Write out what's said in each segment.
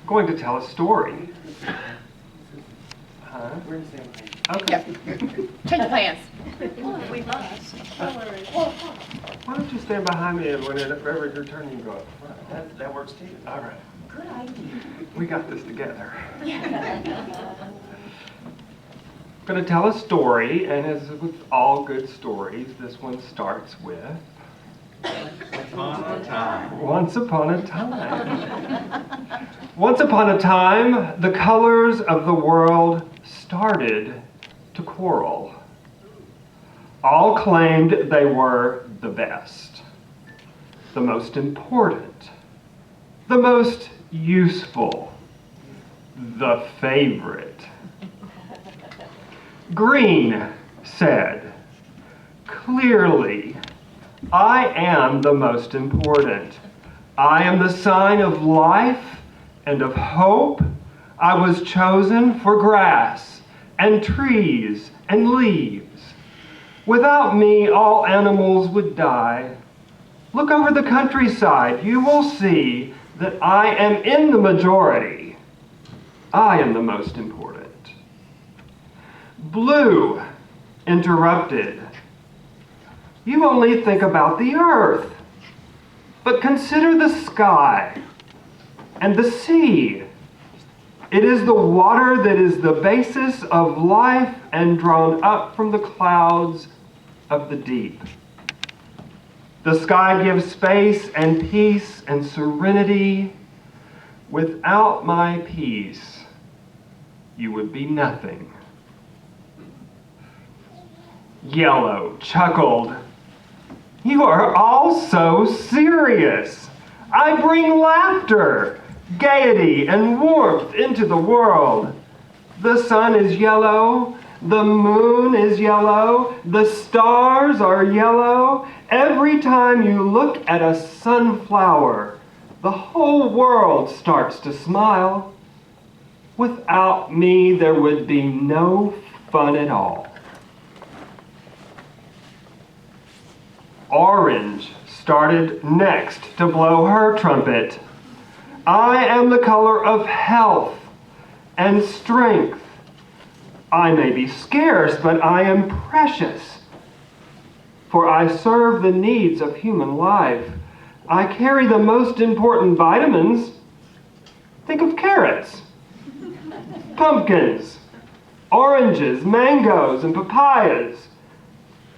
Going to tell a story. Huh? Okay. Change plans. We must. Why don't you stand behind me and whenever your turn you go up front. That works too. All right. Good idea. We got this together. Going to tell a story, and as with all good stories, this one starts with Once upon a time. Once upon a time, the colors of the world started to quarrel. All claimed they were the best, the most important, the most useful, the favorite. Green said, "Clearly, I am the most important. I am the sign of life and of hope. I was chosen for grass and trees and leaves. Without me, all animals would die. Look over the countryside. You will see that I am in the majority. I am the most important." Blue interrupted. "You only think about the earth, but consider the sky and the sea. It is the water that is the basis of life and drawn up from the clouds of the deep. The sky gives space and peace and serenity. Without my peace, you would be nothing." Yellow chuckled. "You are all so serious. I bring laughter, gaiety, and warmth into the world. The sun is yellow, the moon is yellow, the stars are yellow. Every time you look at a sunflower, the whole world starts to smile. Without me, there would be no fun at all." Orange started next to blow her trumpet. "I am the color of health and strength. I may be scarce, but I am precious, for I serve the needs of human life. I carry the most important vitamins. Think of carrots, pumpkins, oranges, mangoes, and papayas.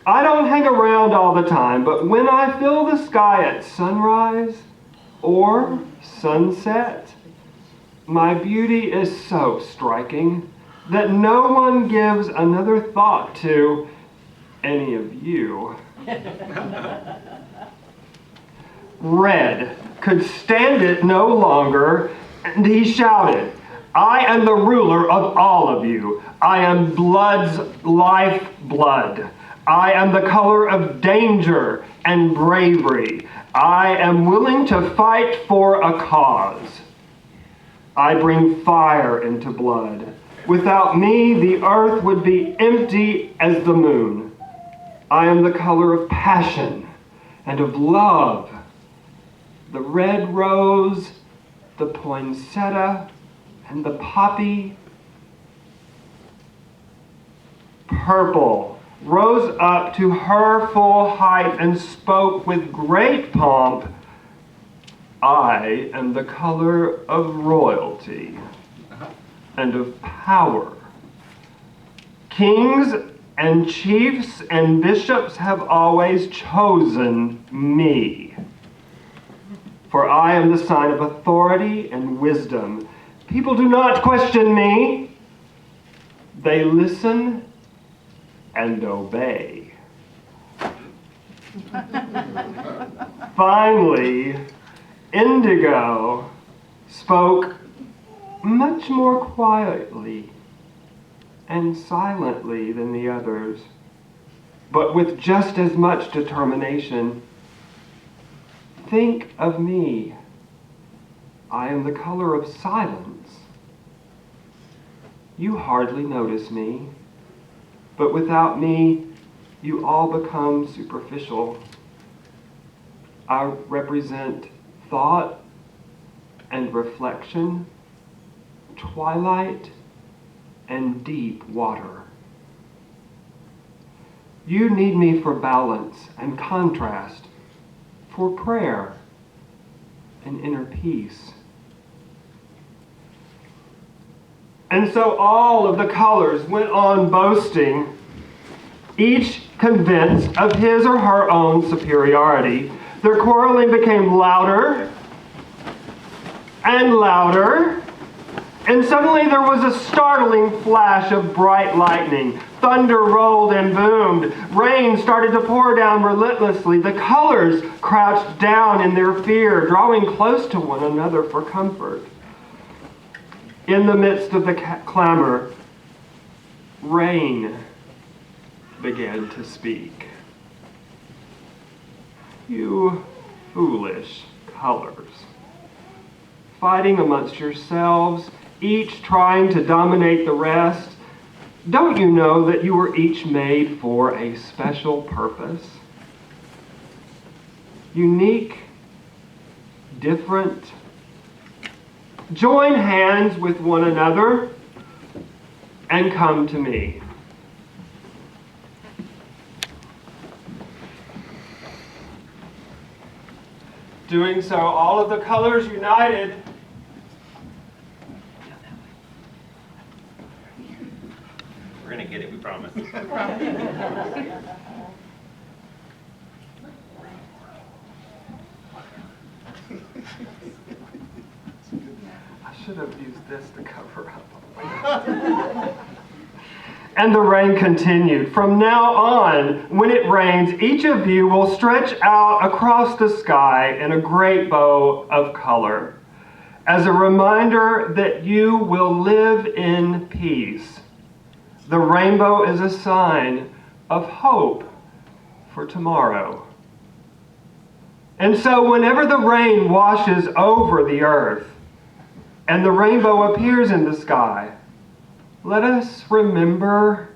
I don't hang around all the time, but when I fill the sky at sunrise or sunset, my beauty is so striking that no one gives another thought to any of you." Red could stand it no longer, and he shouted, "I am the ruler of all of you. I am blood's lifeblood. I am the color of danger and bravery. I am willing to fight for a cause. I bring fire into blood. Without me, the earth would be empty as the moon. I am the color of passion and of love. The red rose, the poinsettia, and the poppy." Purple rose up to her full height and spoke with great pomp, "I am the color of royalty and of power. Kings and chiefs and bishops have always chosen me, for I am the sign of authority and wisdom. People do not question me. They listen and obey." Finally, Indigo spoke much more quietly and silently than the others, but with just as much determination. "Think of me. I am the color of silence. You hardly notice me. But without me, you all become superficial. I represent thought and reflection, twilight and deep water. You need me for balance and contrast, for prayer and inner peace. And so all of the colors went on boasting, each convinced of his or her own superiority. Their quarreling became louder and louder, and suddenly there was a startling flash of bright lightning. Thunder rolled and boomed. Rain started to pour down relentlessly. The colors crouched down in their fear, drawing close to one another for comfort. In the midst of the clamor, rain began to speak. You foolish colors, fighting amongst yourselves, each trying to dominate the rest. Don't you know that you were each made for a special purpose? Unique, different. Join hands with one another and come to me. Doing so, all of the colors united. We're going to get it, we promise. I should have used this to cover up. And the rain continued. From now on, when it rains, each of you will stretch out across the sky in a great bow of color, as a reminder that you will live in peace. The rainbow is a sign of hope for tomorrow. And so whenever the rain washes over the earth and the rainbow appears in the sky, let us remember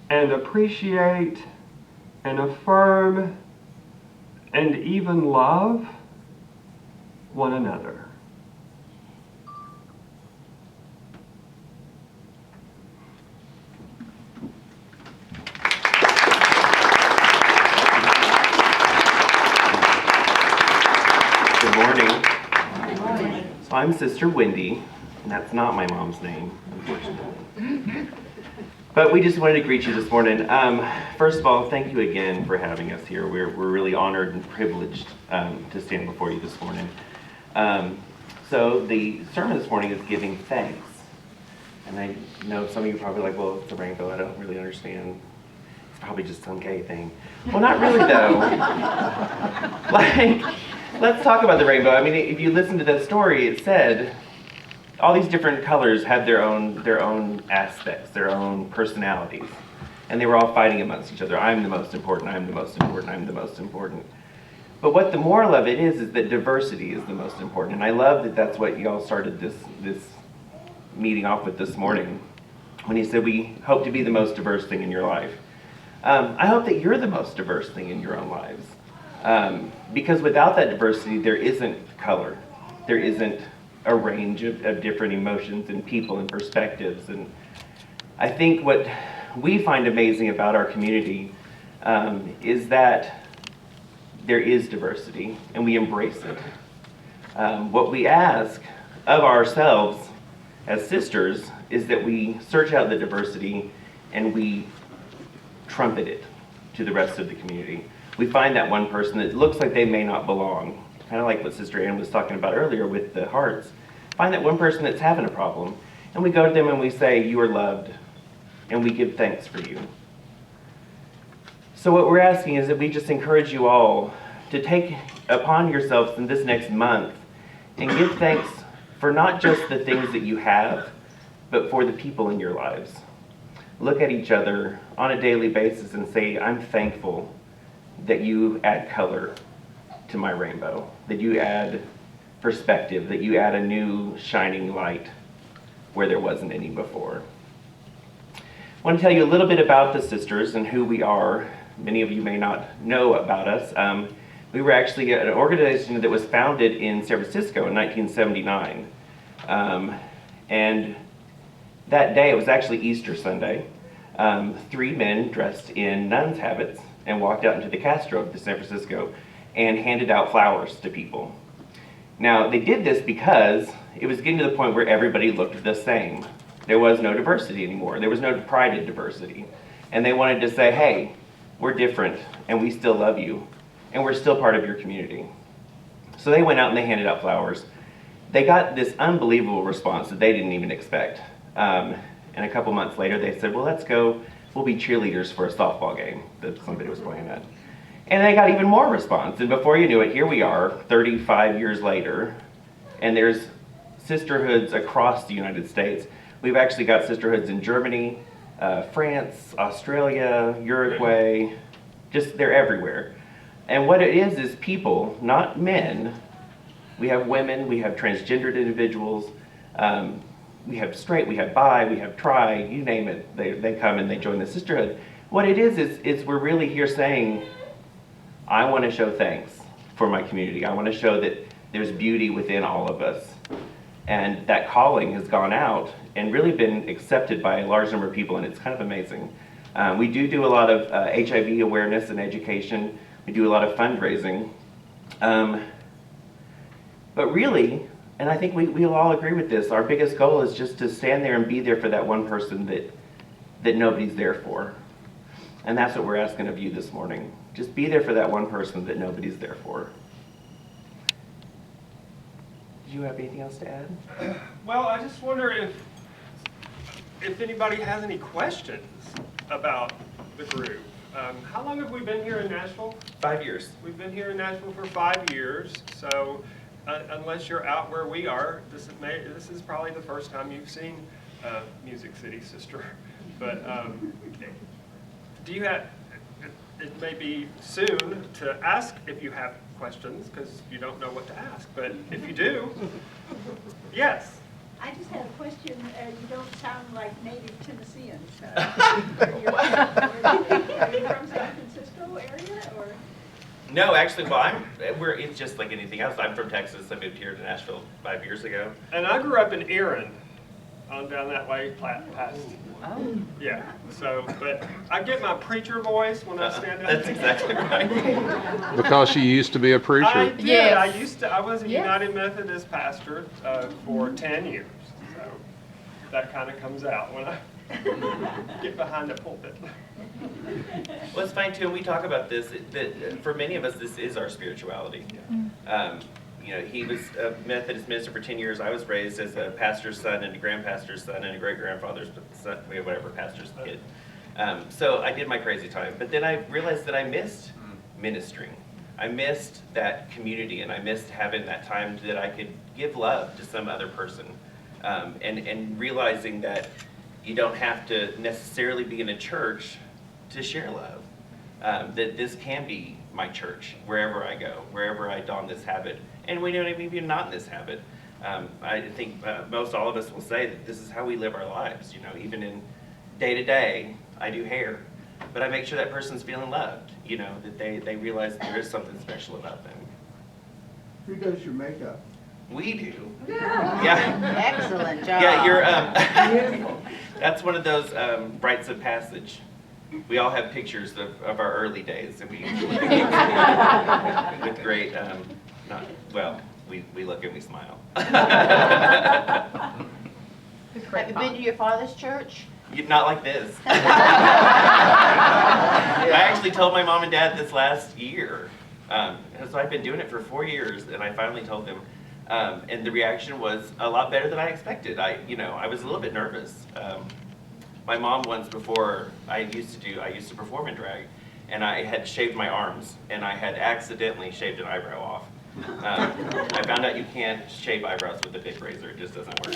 and appreciate and affirm and even love one another. Good morning. So I'm Sister Wendy, and that's not my mom's name, unfortunately. But we just wanted to greet you this morning. First of all, thank you again for having us here. We're really honored and privileged to stand before you this morning. So the sermon this morning is giving thanks. And I know some of you are probably like, well, it's a rainbow. I don't really understand. It's probably just some gay thing. Well, not really, though. Let's talk about the rainbow. I mean, if you listen to that story, it said all these different colors had their own aspects, their own personalities. And they were all fighting amongst each other. I'm the most important, I'm the most important, I'm the most important. But what the moral of it is that diversity is the most important. And I love that that's what you all started this meeting off with this morning, when you said we hope to be the most diverse thing in your life. I hope that you're the most diverse thing in your own lives. Because without that diversity, there isn't color. There isn't a range of different emotions and people and perspectives. And I think what we find amazing about our community is that there is diversity and we embrace it. What we ask of ourselves as sisters is that we search out the diversity and we trumpet it to the rest of the community. We find that one person that looks like they may not belong, kind of like what Sister Ann was talking about earlier with the hearts. Find that one person that's having a problem, and we go to them and we say, you are loved, and we give thanks for you. So what we're asking is that we just encourage you all to take upon yourselves in this next month and give thanks for not just the things that you have, but for the people in your lives. Look at each other on a daily basis and say, I'm thankful that you add color to my rainbow, that you add perspective, that you add a new shining light where there wasn't any before. want to tell you a little bit about the sisters and who we are. Many of you may not know about us. We were actually an organization that was founded in San Francisco in 1979. And that day, it was actually Easter Sunday, 3 men dressed in nuns' habits and walked out into the Castro of San Francisco and handed out flowers to people. Now, they did this because it was getting to the point where everybody looked the same. There was no diversity anymore. There was no pride in diversity. And they wanted to say, hey, we're different, and we still love you, and we're still part of your community. So they went out and they handed out flowers. They got this unbelievable response that they didn't even expect. And a couple months later, they said, well, let's go. We'll be cheerleaders for a softball game that somebody was playing at. And they got even more response. And before you knew it, here we are, 35 years later, and there's sisterhoods across the United States. We've actually got sisterhoods in Germany, France, Australia, Uruguay, just they're everywhere. And what it is people, not men. We have women, we have transgendered individuals, we have straight, we have bi, we have tri, you name it, they come and they join the sisterhood. What it is we're really here saying, I want to show thanks for my community. I want to show that there's beauty within all of us. And that calling has gone out and really been accepted by a large number of people, and it's kind of amazing. We do a lot of HIV awareness and education. We do a lot of fundraising. But really, and I think we'll all agree with this, our biggest goal is just to stand there and be there for that one person that nobody's there for. And that's what we're asking of you this morning. Just be there for that one person that nobody's there for. Do you have anything else to add? Well, I just wonder if anybody has any questions about the group. How long have we been here in Nashville? 5 years. We've been here in Nashville for 5 years, so unless you're out where we are, this is probably the first time you've seen Music City Sister. But do you have? It may be soon to ask if you have questions because you don't know what to ask. But if you do, yes. I just had a question. You don't sound like native Tennesseans. Are you from San Francisco area or? No, actually, well, it's just like anything else. I'm from Texas. I moved here to Nashville 5 years ago. And I grew up in Erin, on down that way, past. Oh. Yeah. So, but I get my preacher voice when I stand up. That's exactly right. Because she used to be a preacher. I did. Yes. I was a Yes. United Methodist pastor for 10 years. So that kind of comes out when I get behind the pulpit. Well, it's fine too, and we talk about this, that for many of us, this is our spirituality. He was a Methodist minister for 10 years. I was raised as a pastor's son and a grandpastor's son and a great-grandfather's son, whatever, pastor's kid. So I did my crazy time. But then I realized that I missed ministering. I missed that community, and I missed having that time that I could give love to some other person. And realizing that you don't have to necessarily be in a church to share love. That this can be my church, wherever I go, wherever I don this habit. And we don't even not in this habit. I think most all of us will say that this is how we live our lives. Even in day to day, I do hair, but I make sure that person's feeling loved. That they realize there is something special about them. Who does your makeup? We do. Yeah. Excellent job. Yeah, you're. That's one of those rites of passage. We all have pictures of our early days, and we with great. We look and we smile. Have you been to your father's church? Not like this. I actually told my mom and dad this last year. So I've been doing it for 4 years, and I finally told them. And the reaction was a lot better than I expected. I was a little bit nervous. My mom once before, I used to perform in drag, and I had shaved my arms, and I had accidentally shaved an eyebrow off. I found out you can't shave eyebrows with a big razor, it just doesn't work.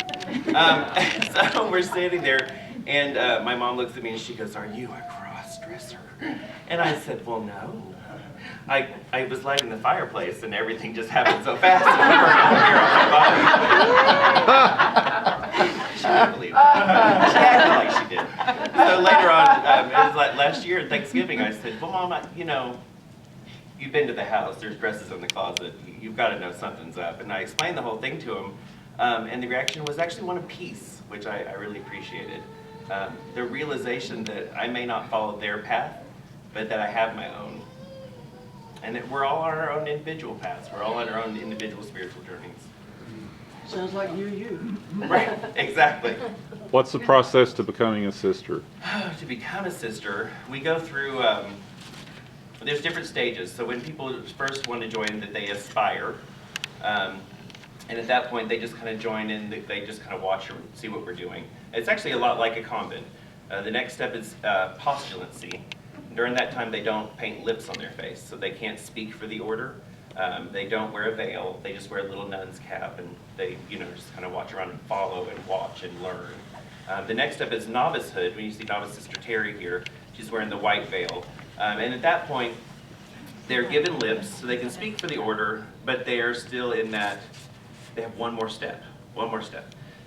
So we're standing there, and my mom looks at me and she goes, "Are you a cross-dresser?" And I said, "Well, no. I was lighting the fireplace and everything just happened so fast and burned out here on my body." She didn't believe it. She acted like she did. So later on, it was like last year at Thanksgiving, I said, well, Mom, you've been to the house. There's dresses in the closet. You've got to know something's up. And I explained the whole thing to him. And the reaction was actually one of peace, which I really appreciated. The realization that I may not follow their path, but that I have my own. And that we're all on our own individual paths. We're all on our own individual spiritual journeys. Sounds like you. Right, exactly. What's the process to becoming a sister? To become a sister, we go through, there's different stages. So when people first want to join, that they aspire. And at that point, they just kind of join in, they just kind of watch or see what we're doing. It's actually a lot like a convent. The next step is postulancy. During that time, they don't paint lips on their face, so they can't speak for the order. They don't wear a veil. They just wear a little nun's cap, and they, just kind of watch around and follow and watch and learn. The next step is novicehood. When you see novice Sister Terry here, she's wearing the white veil. And at that point, they're given lips, so they can speak for the order, but they are still in that, they have one more step.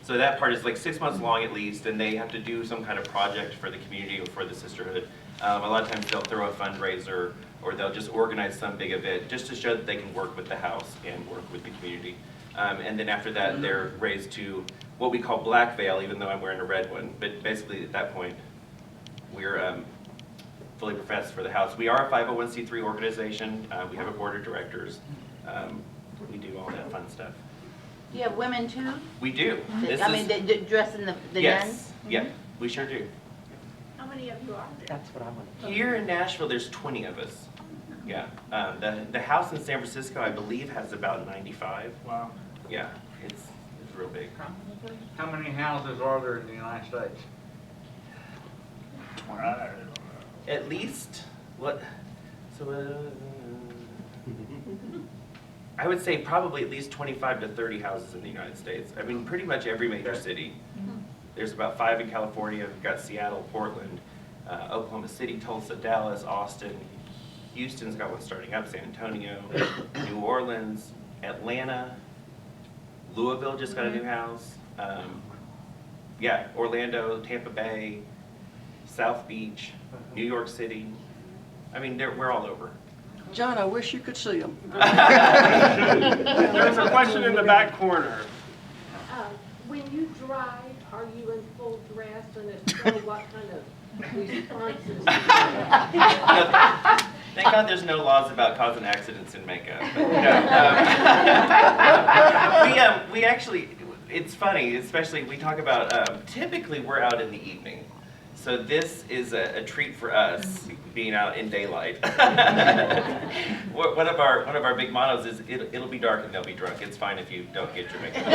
So that part is like 6 months long at least, and they have to do some kind of project for the community or for the sisterhood. A lot of times they'll throw a fundraiser, or they'll just organize some big event just to show that they can work with the house and work with the community. And then after that, they're raised to what we call black veil, even though I'm wearing a red one. But basically at that point, we're fully professed for the house. We are a 501c3 organization. We have a board of directors. We do all that fun stuff. Do you have women too? We do. They dress in the Yes, nuns? yeah, we sure do. How many of you are there? That's what I want to know. Here in Nashville, there's 20 of us. Yeah, the house in San Francisco, I believe, has about 95. Wow. Yeah, it's real big. How many houses are there in the United States? At least, what, so, I would say probably at least 25 to 30 houses in the United States. I mean, pretty much every major city. There's about 5 in California. We've got Seattle, Portland, Oklahoma City, Tulsa, Dallas, Austin. Houston's got one starting up, San Antonio, New Orleans, Atlanta, Louisville just got a new house. Yeah, Orlando, Tampa Bay, South Beach, New York City. I mean, we're all over. John, I wish you could see them. There's a question in the back corner. When you drive, are you in full dress, and if so, what kind of responses? Thank God there's no laws about causing accidents in makeup. But, we actually, it's funny, especially we talk about, typically we're out in the evening. So this is a treat for us, being out in daylight. One of our big mottos is it'll be dark and they'll be drunk. It's fine if you don't get your makeup.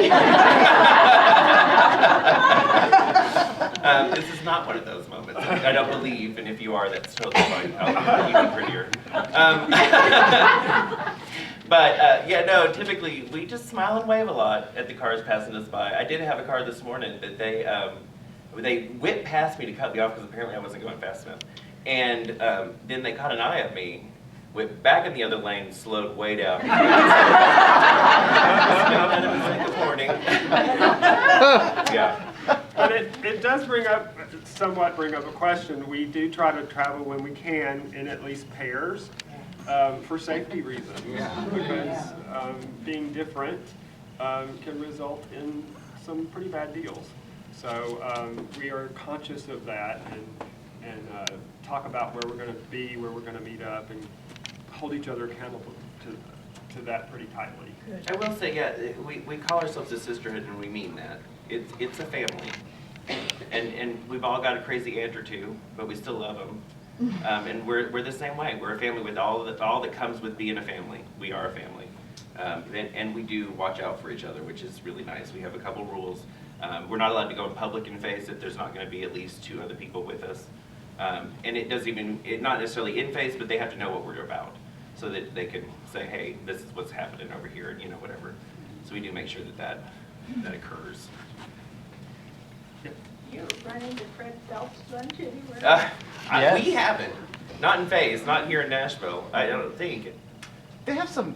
This is not one of those moments. I don't believe, and if you are, that's totally fine. You'd be prettier. But yeah, no, typically we just smile and wave a lot at the cars passing us by. I did have a car this morning that they whipped past me to cut me off because apparently I wasn't going fast enough. And then they caught an eye of me, whipped back in the other lane, slowed way down. Good morning. Yeah. But it does somewhat bring up a question. We do try to travel when we can in at least pairs for safety reasons. Because being different can result in some pretty bad deals. So we are conscious of that and talk about where we're going to be, where we're going to meet up, and hold each other accountable to that pretty tightly. I will say, yeah, we call ourselves a sisterhood, and we mean that. It's a family, and we've all got a crazy aunt or two, but we still love them. And we're the same way. We're a family with all that comes with being a family. We are a family, and we do watch out for each other, which is really nice. We have a couple rules. We're not allowed to go in public and face if there's not going to be at least 2 other people with us. And it not necessarily in face, but they have to know what we're about, so that they can say, hey, this is what's happening over here, and whatever. So we do make sure that occurs. You run into Fred Phelps lunch anywhere? We haven't. Not in face, not here in Nashville. I don't think. They have some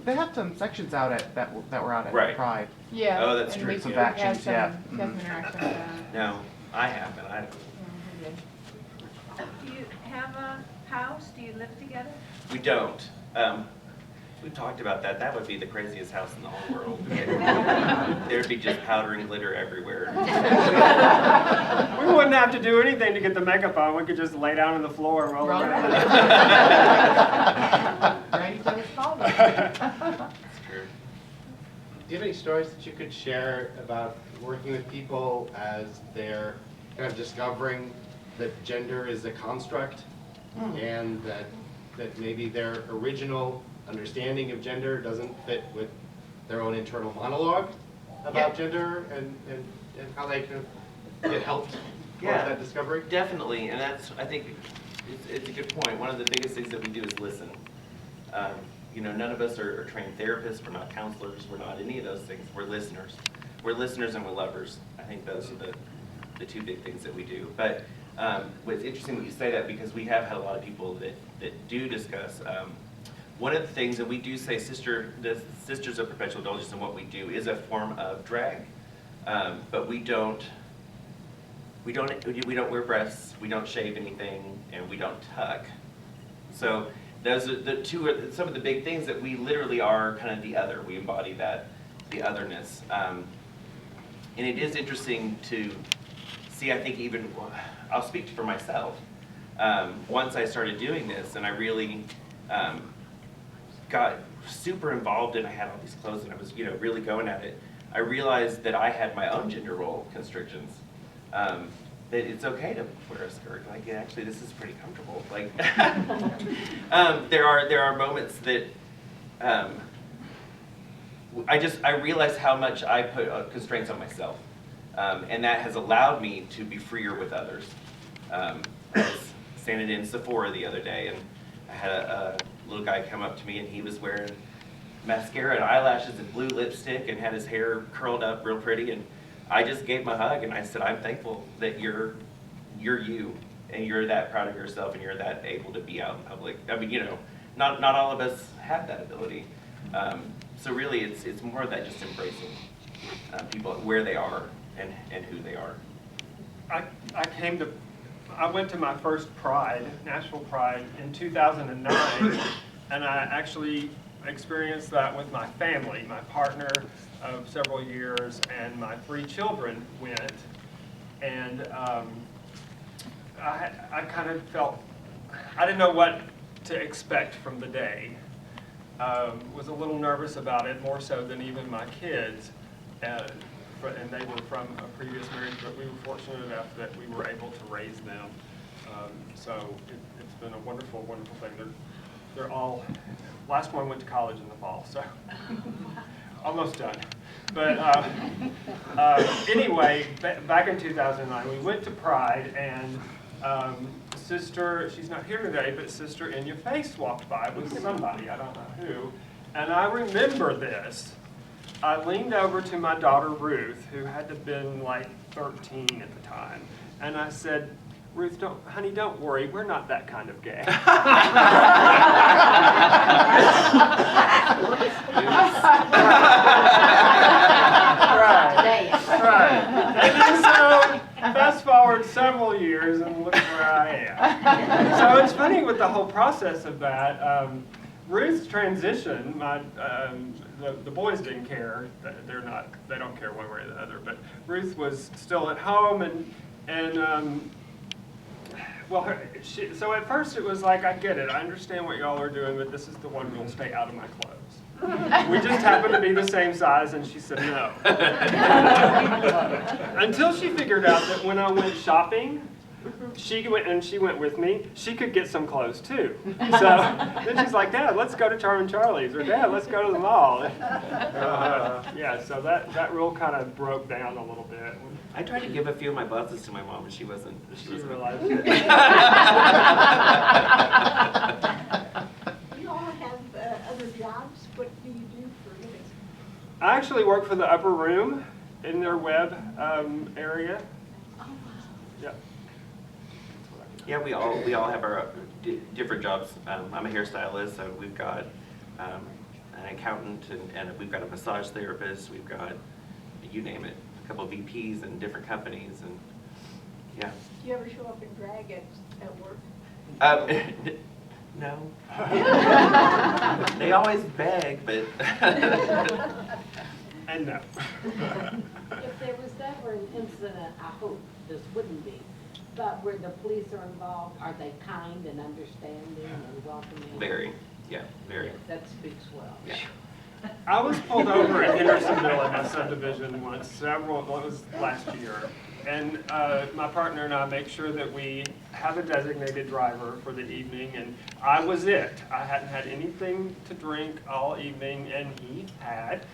sections out at that were out at Right. Pride. Yeah. Oh, that's and true. we've Some had factions, some yeah. interaction with that. No, I haven't. Yeah, we did. Do you have a house? Do you live together? We don't. We've talked about that. That would be the craziest house in the whole world. There'd be just powder and glitter everywhere. We wouldn't have to do anything to get the makeup on. We could just lay down on the floor and roll around. Ready for this call? It's true. Do you have any stories that you could share about working with people as they're kind of discovering that gender is a construct and that maybe their original understanding of gender doesn't fit with their own internal monologue about gender and how they can get helped towards that discovery? Definitely, and that's, I think, it's a good point. One of the biggest things that we do is listen. You know, none of us are trained therapists, we're not counselors, we're not any of those things. We're listeners. We're listeners and we're lovers. I think those are the two big things that we do. But it's interesting that you say that because we have had a lot of people that do discuss one of the things that we do say, the Sisters of Perpetual Indulgence and what we do is a form of drag, but we don't wear breasts, we don't shave anything, and we don't tuck. So those are some of the big things that we literally are kind of the other. We embody the otherness, and it is interesting to see. I think even I'll speak for myself. Once I started doing this, and I really got super involved and I had all these clothes and I was, really going at it, I realized that I had my own gender role constrictions. That it's okay to wear a skirt. Like, actually, this is pretty comfortable. Like, there are moments that I realized how much I put constraints on myself, and that has allowed me to be freer with others. I was standing in Sephora the other day, and I had a little guy come up to me, and he was wearing mascara and eyelashes and blue lipstick and had his hair curled up real pretty, and I just gave him a hug and I said, I'm thankful that you're you and you're that proud of yourself and you're that able to be out in public. I mean, not all of us have that ability. So really it's more of that just embracing people where they are and who they are. I went to my first Pride, Nashville Pride, in 2009, and I actually experienced that with my family. My partner of several years and my 3 children went, and I kind of felt, I didn't know what to expect from the day. Was a little nervous about it, more so than even my kids. And they were from a previous marriage, but we were fortunate enough that we were able to raise them. So it's been a wonderful, wonderful thing. They're all, last one went to college in the fall, so almost done. But anyway, back in 2009, we went to Pride, and Sister, she's not here today, but Sister In Your Face walked by with somebody, I don't know who, and I remember this. I leaned over to my daughter Ruth, who had to have been like 13 at the time, and I said, Ruth, honey, don't worry, we're not that kind of gay. Right. And then so, fast forward several years and look where I am. So it's funny with the whole process of that. Ruth's transition, the boys didn't care. They don't care one way or the other. But Ruth was still at home, so at first it was like, I get it, I understand what y'all are doing, but this is the one who'll stay out of my clothes. We just happen to be the same size, and she said no. Until she figured out that when I went shopping, she went with me, she could get some clothes too. So then she's like, Dad, let's go to Charm and Charlie's, or Dad, let's go to the mall. Yeah, so that rule kind of broke down a little bit. I tried to give a few of my blouses to my mom, and she wasn't. She realized it. You all have other jobs. What do you do for a living? I actually work for the Upper Room in their web area. Yeah. Yeah, we all have our different jobs. I'm a hairstylist, so we've got an accountant, and we've got a massage therapist. We've got, you name it, a couple of VPs in different companies, and Yeah. Do you ever show up in drag at work? No. They always beg, but. And no. If there was ever an incident, I hope this wouldn't be, but where the police are involved, are they kind and understanding and welcoming? Very, yeah, very. Yes, that speaks well. Yeah. I was pulled over in Hendersonville in my subdivision once, it was last year. And my partner and I make sure that we have a designated driver for the evening, and I was it. I hadn't had anything to drink all evening, and he had.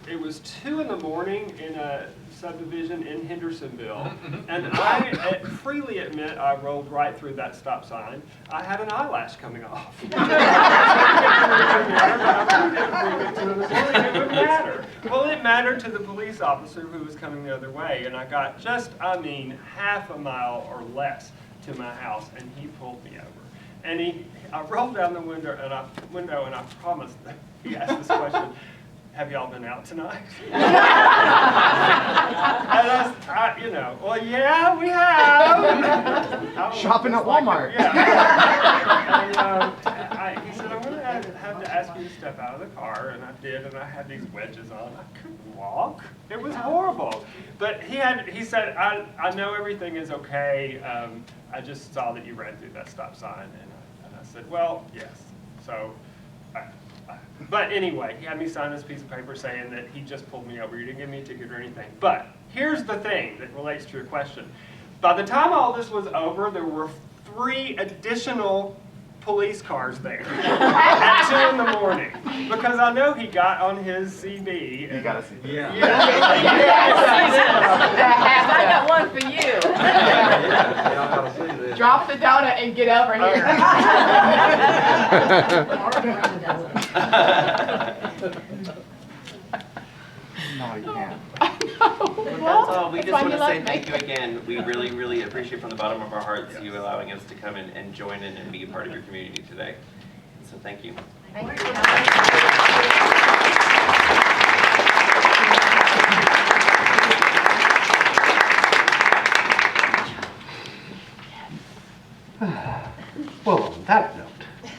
It was 2 in the morning in a subdivision in Hendersonville, and I freely admit I rolled right through that stop sign. I had an eyelash coming off. It wouldn't matter. Well, it mattered to the police officer who was coming the other way, and I got just, half a mile or less to my house, and he pulled me over. And I rolled down the window, and I promised that he asked this question. Have y'all been out tonight? And well, yeah, we have. Shopping at Walmart. Yeah. And he said, I'm going to have to ask you to step out of the car, and I did, and I had these wedges on. I couldn't walk. It was horrible. But he said, I know everything is okay. I just saw that you ran through that stop sign, and I said, well, yes. So. But anyway, he had me sign this piece of paper saying that he just pulled me over. He didn't give me a ticket or anything. But here's the thing that relates to your question. By the time all this was over, there were 3 additional police cars there at 2 in the morning. Because I know he got on his CB. You got a CB. Yeah. I got one for you. Y'all gotta see this. Drop the donut and get over here. No, you can't. Well, that's all. We just want to say thank you again. We really, really appreciate from the bottom of our hearts you allowing us to come in and join in and be a part of your community today. So thank you. Thank you.